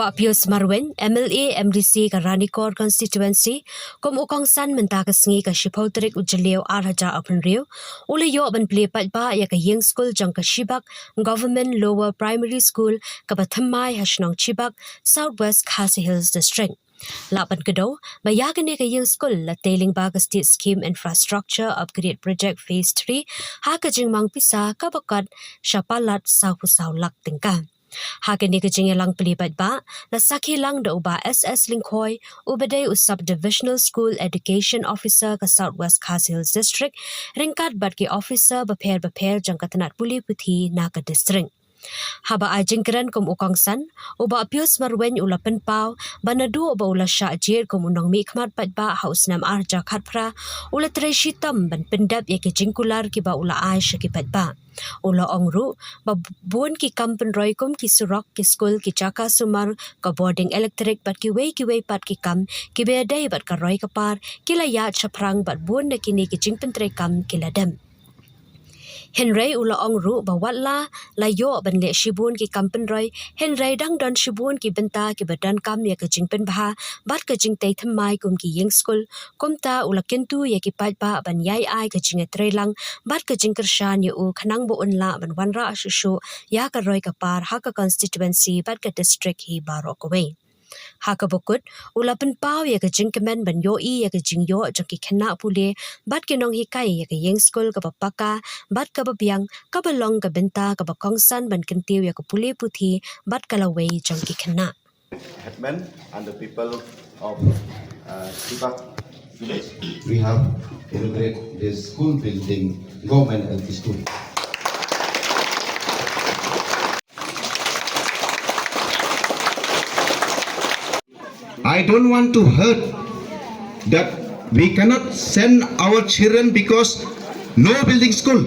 Uba Pius Marweiñ, MLA MDC ka Ranikor constituency, kom ukong san mentakas ngi ka shipotrik ujaleo arhaja upon rio, ule yo ban play patba ya ka ïing school jang ka shibak, government lower primary school ka bathamai hashnong chibak, southwest Khasi Hills district. Laban kado, bayagane ka ïing school la tailing baga state scheme infrastructure upgrade project phase 3, ha ka jingmang pisa ka bakat shapalat saupusaw lak tingka. Hagani kajing lang pelibat ba, na saki lang da uba SS Lingkhoy, ubade usab Divisional School Education Officer ka Southwest Khasi Hills District, ringkat bat ki officer beper jang katanat puli puthi na ka district. Haba ajingkran kum ukang san, uba Pius Marweiñ ula penpau, banadu uba ula syajir kum unang mikmat patba haus namar jakat pra, ula tereshitam ban pendap ya ki jingkular ki ba ula aish ki patba. Ula ongru, babuan ki kampen roy kum ki surok ki skul ki jaka sumar ka boarding electric bat ki way pat ki kam ki beaday bat ka roy kapar ki layat chaprang bat buan na kini ki jingpen tre kam ki ladam. Henry ula ongru bawatla layo ban le shibun ki kampen roy Henry dang don shibun ki benta ki badan kam ya ka jingpen baha bat ka jing tay thamai kum ki ïing school kum ta ula kentu ya ki pat ba ban yai ai ka jing trelang bat ka jing kershan ya u khanang bo unla ban wanra shuh ya ka roy ka par ha ka constituency bat ka district hi barok away. Haka bukut, ula penpau ya ka jing kemen ban yoi ya ka jing yo jang ki kena pule, bat ki nong hikai ya ka ïing school ka paka, bat ka babiang, ka balong ka benta ka bakongsan ban kentiu ya ka pule puthi, bat ka laway jang ki kena. Headmen and the people of Sibak village. We have inaugurated the school building, government LP school. I don't want to hurt that we cannot send our children because no building school.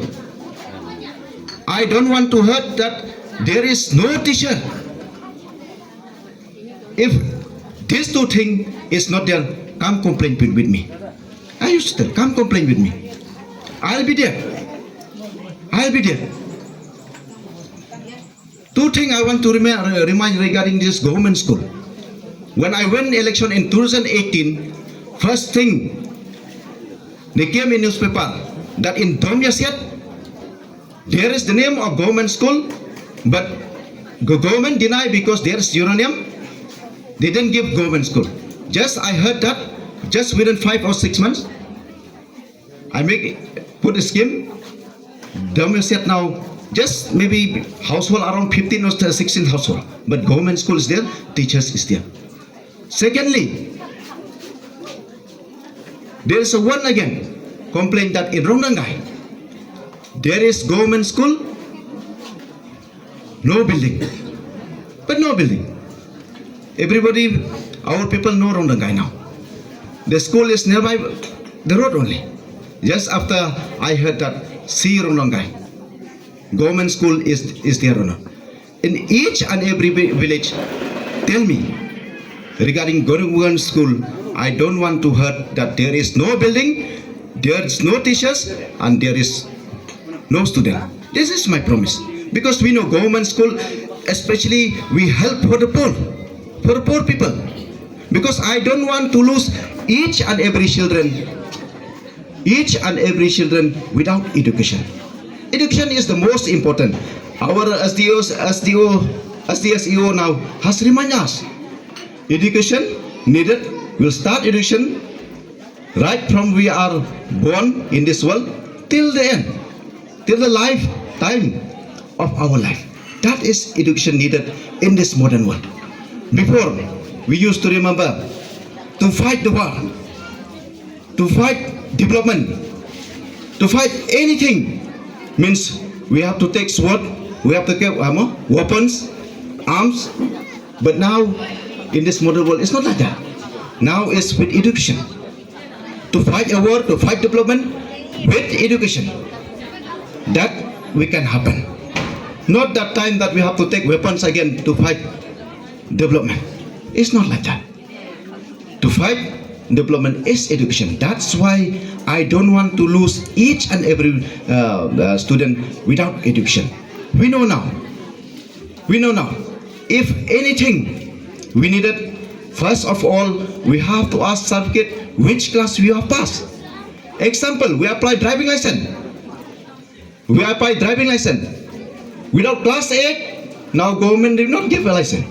I don't want to hurt that there is no teacher. If these two things is not there, come complain with me. I used to tell, come complain with me. I'll be there. I'll be there. Two things I want to remind regarding this government school. When I won election in 2018, first thing they came in newspaper that in Domyaset there is the name of government school, but the government deny because there is uranium. They didn't give government school. Just I heard that just within 5 or 6 months, I put a scheme. Domyaset now just maybe household around 15 or 16 household, but government school is there, teachers is there. Secondly, there is a one again complaint that in Rondangai there is government school, no building, but no building. Everybody, our people know Rondangai now. The school is nearby the road only. Just after I heard that, see Rondangai, government school is there or not. In each and every village, tell me, regarding government school, I don't want to hurt that there is no building, there is no teachers, and there is no student. This is my promise. Because we know government school, especially we help for the poor people. Because I don't want to lose each and every children without education. Education is the most important. Our SDSEO now has reminded us. Education needed. We'll start education right from we are born in this world till the end, till the lifetime of our life. That is education needed in this modern world. Before, we used to remember to fight the war, to fight development, to fight anything means we have to take sword, we have to get weapons, arms, but now in this modern world, it's not like that. Now it's with education. To fight a war, to fight development, with education, that we can happen. Not that time that we have to take weapons again to fight development. It's not like that. To fight development is education. That's why I don't want to lose each and every student without education. We know now. If anything we needed, first of all, we have to ask certificate which class we have passed. Example, we apply driving license. We apply driving license. Without class 8, now government did not give a license.